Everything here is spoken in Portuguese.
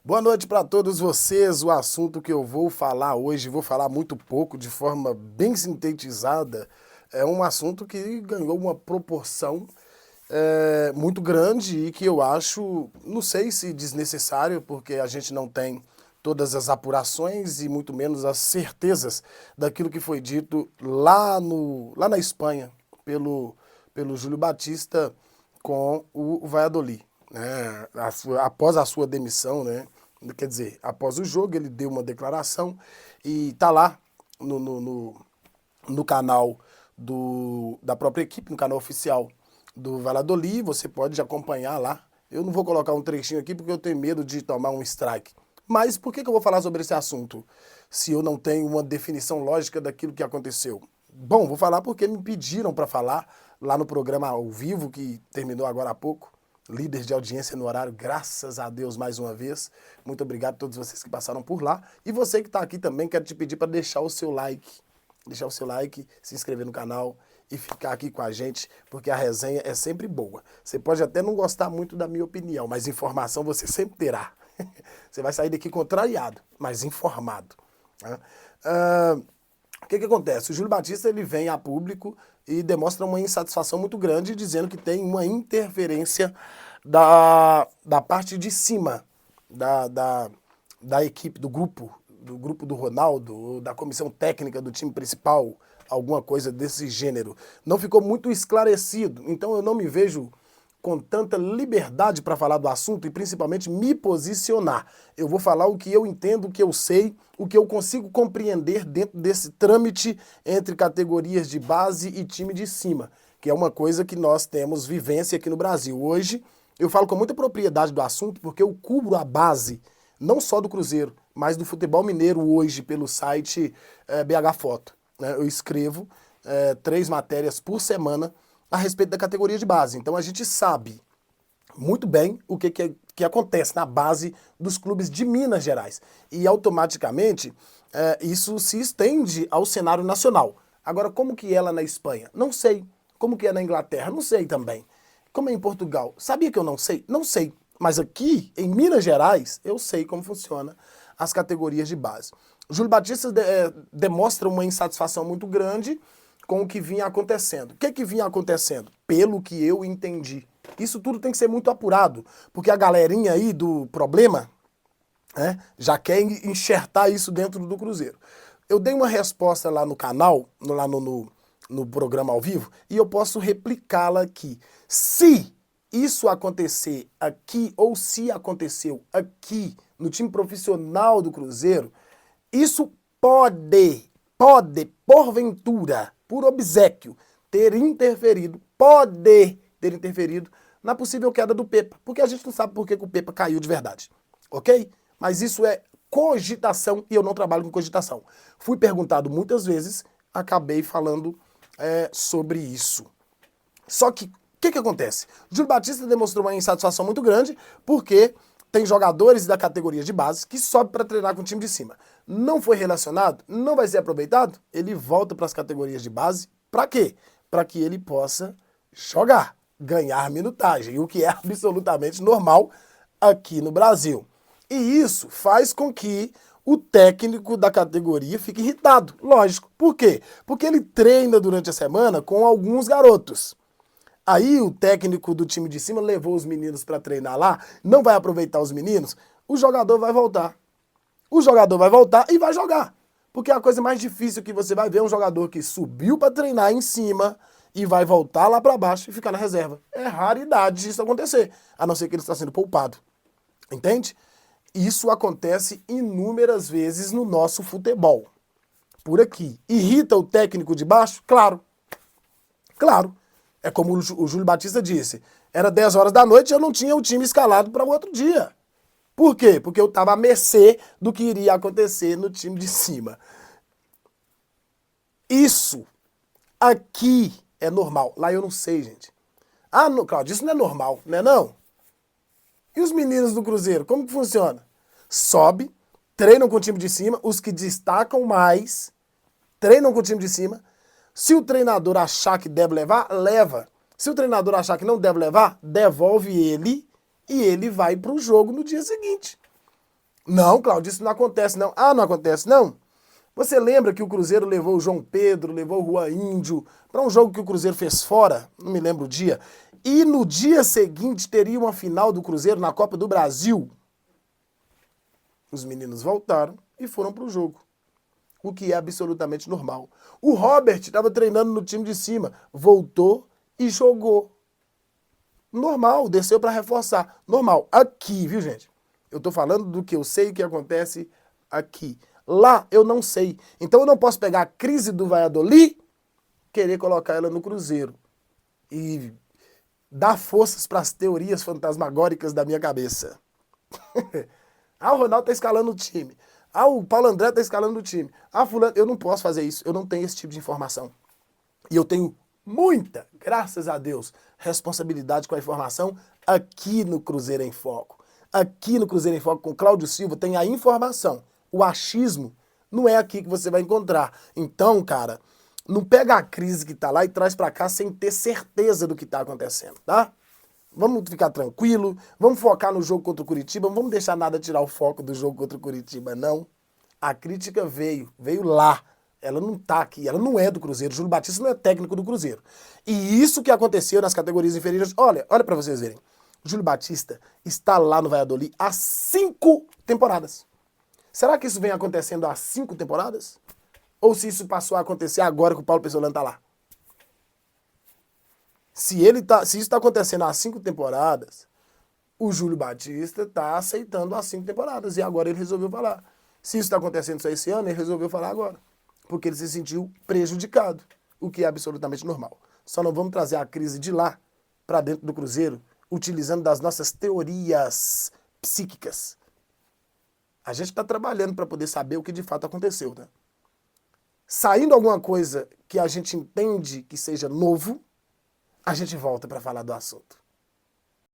Boa noite para todos vocês. O assunto que eu vou falar hoje, vou falar muito pouco, de forma bem sintetizada, é um assunto que ganhou uma proporção muito grande e que eu acho, não sei se desnecessário, porque a gente não tem todas as apurações e muito menos as certezas daquilo que foi dito lá na Espanha pelo Júlio Batista com o Valladolid, né? Após a sua demissão, né? Quer dizer, após o jogo ele deu uma declaração e tá lá no canal da própria equipe, no canal oficial do Valladolid, você pode acompanhar lá. Eu não vou colocar um trechinho aqui porque eu tenho medo de tomar um strike. Mas por que eu vou falar sobre esse assunto se eu não tenho uma definição lógica daquilo que aconteceu? Bom, vou falar porque me pediram para falar lá no programa ao vivo que terminou agora há pouco. Líder de audiência no horário, graças a Deus mais uma vez. Muito obrigado a todos vocês que passaram por lá. E você que está aqui também, quero te pedir para deixar o seu like. Deixar o seu like, se inscrever no canal e ficar aqui com a gente, porque a resenha é sempre boa. Você pode até não gostar muito da minha opinião, mas informação você sempre terá. Você vai sair daqui contrariado, mas informado. Né? O que acontece? O Júlio Batista ele vem a público e demonstra uma insatisfação muito grande, dizendo que tem uma interferência da parte de cima da equipe, do grupo do Ronaldo, da comissão técnica do time principal, alguma coisa desse gênero. Não ficou muito esclarecido, então eu não me vejo com tanta liberdade para falar do assunto e principalmente me posicionar. Eu vou falar o que eu entendo, o que eu sei, o que eu consigo compreender dentro desse trâmite entre categorias de base e time de cima, que é uma coisa que nós temos vivência aqui no Brasil. Hoje, eu falo com muita propriedade do assunto porque eu cubro a base, não só do Cruzeiro, mas do futebol mineiro hoje pelo site BH Foto. Né? Eu escrevo 3 matérias por semana a respeito da categoria de base. Então a gente sabe muito bem o que acontece na base dos clubes de Minas Gerais. E automaticamente isso se estende ao cenário nacional. Agora, como que é lá na Espanha? Não sei. Como que é na Inglaterra? Não sei também. Como é em Portugal? Sabia que eu não sei? Não sei. Mas aqui, em Minas Gerais, eu sei como funciona as categorias de base. O Júlio Batista demonstra uma insatisfação muito grande com o que vinha acontecendo. O que vinha acontecendo? Pelo que eu entendi. Isso tudo tem que ser muito apurado, porque a galerinha aí do problema já quer enxertar isso dentro do Cruzeiro. Eu dei uma resposta lá no canal, lá no programa ao vivo, e eu posso replicá-la aqui. Se isso acontecer aqui, ou se aconteceu aqui no time profissional do Cruzeiro, isso pode, porventura, por obséquio, pode ter interferido na possível queda do Pepa, porque a gente não sabe por que o Pepa caiu de verdade, ok? Mas isso é cogitação e eu não trabalho com cogitação. Fui perguntado muitas vezes, acabei falando sobre isso. Só que, o que acontece? O Júlio Batista demonstrou uma insatisfação muito grande, porque tem jogadores da categoria de base que sobem para treinar com o time de cima. Não foi relacionado, não vai ser aproveitado, ele volta para as categorias de base. Para quê? Para que ele possa jogar, ganhar minutagem, o que é absolutamente normal aqui no Brasil. E isso faz com que o técnico da categoria fique irritado, lógico. Por quê? Porque ele treina durante a semana com alguns garotos. Aí o técnico do time de cima levou os meninos para treinar lá, não vai aproveitar os meninos, o jogador vai voltar. O jogador vai voltar e vai jogar. Porque a coisa mais difícil que você vai ver é um jogador que subiu para treinar em cima e vai voltar lá para baixo e ficar na reserva. É raridade isso acontecer, a não ser que ele está sendo poupado. Entende? Isso acontece inúmeras vezes no nosso futebol. Por aqui. Irrita o técnico de baixo? Claro. Claro. É como o Júlio Batista disse, era 10 horas da noite e eu não tinha o time escalado para o outro dia. Por quê? Porque eu estava à mercê do que iria acontecer no time de cima. Isso aqui é normal. Lá eu não sei, gente. Ah, não, Claudio, isso não é normal, né não? E os meninos do Cruzeiro, como que funciona? Sobe, treinam com o time de cima, os que destacam mais, treinam com o time de cima. Se o treinador achar que deve levar, leva. Se o treinador achar que não deve levar, devolve ele e ele vai para o jogo no dia seguinte. Não, Cláudio, isso não acontece não. Ah, não acontece não? Você lembra que o Cruzeiro levou o João Pedro, levou o Juan Índio para um jogo que o Cruzeiro fez fora? Não me lembro o dia. E no dia seguinte teria uma final do Cruzeiro na Copa do Brasil. Os meninos voltaram e foram para o jogo, o que é absolutamente normal. O Robert estava treinando no time de cima, voltou e jogou. Normal, desceu para reforçar. Normal. Aqui, viu, gente? Eu tô falando do que eu sei que acontece aqui. Lá eu não sei. Então eu não posso pegar a crise do Valladolid, querer colocar ela no Cruzeiro e dar forças para as teorias fantasmagóricas da minha cabeça. Ah, o Ronaldo tá escalando o time. Ah, o Paulo André tá escalando o time. Ah, fulano, eu não posso fazer isso. Eu não tenho esse tipo de informação. E eu tenho muita, graças a Deus, responsabilidade com a informação aqui no Cruzeiro em Foco. Aqui no Cruzeiro em Foco com Cláudio Silva tem a informação. O achismo não é aqui que você vai encontrar. Então, cara, não pega a crise que tá lá e traz pra cá sem ter certeza do que tá acontecendo, tá? Vamos ficar tranquilo, vamos focar no jogo contra o Curitiba, não vamos deixar nada tirar o foco do jogo contra o Curitiba, não. A crítica veio lá. Ela não tá aqui, ela não é do Cruzeiro. Júlio Batista não é técnico do Cruzeiro. E isso que aconteceu nas categorias inferiores, olha para vocês verem. Júlio Batista está lá no Valladolid há 5 temporadas. Será que isso vem acontecendo há 5 temporadas? Ou se isso passou a acontecer agora que o Paulo Pessolano tá lá? Se isso está acontecendo há 5 temporadas, o Júlio Batista está aceitando há 5 temporadas. E agora ele resolveu falar. Se isso está acontecendo só esse ano, ele resolveu falar agora. Porque ele se sentiu prejudicado, o que é absolutamente normal. Só não vamos trazer a crise de lá para dentro do Cruzeiro, utilizando das nossas teorias psíquicas. A gente está trabalhando para poder saber o que de fato aconteceu, tá? Saindo alguma coisa que a gente entende que seja novo, a gente volta para falar do assunto.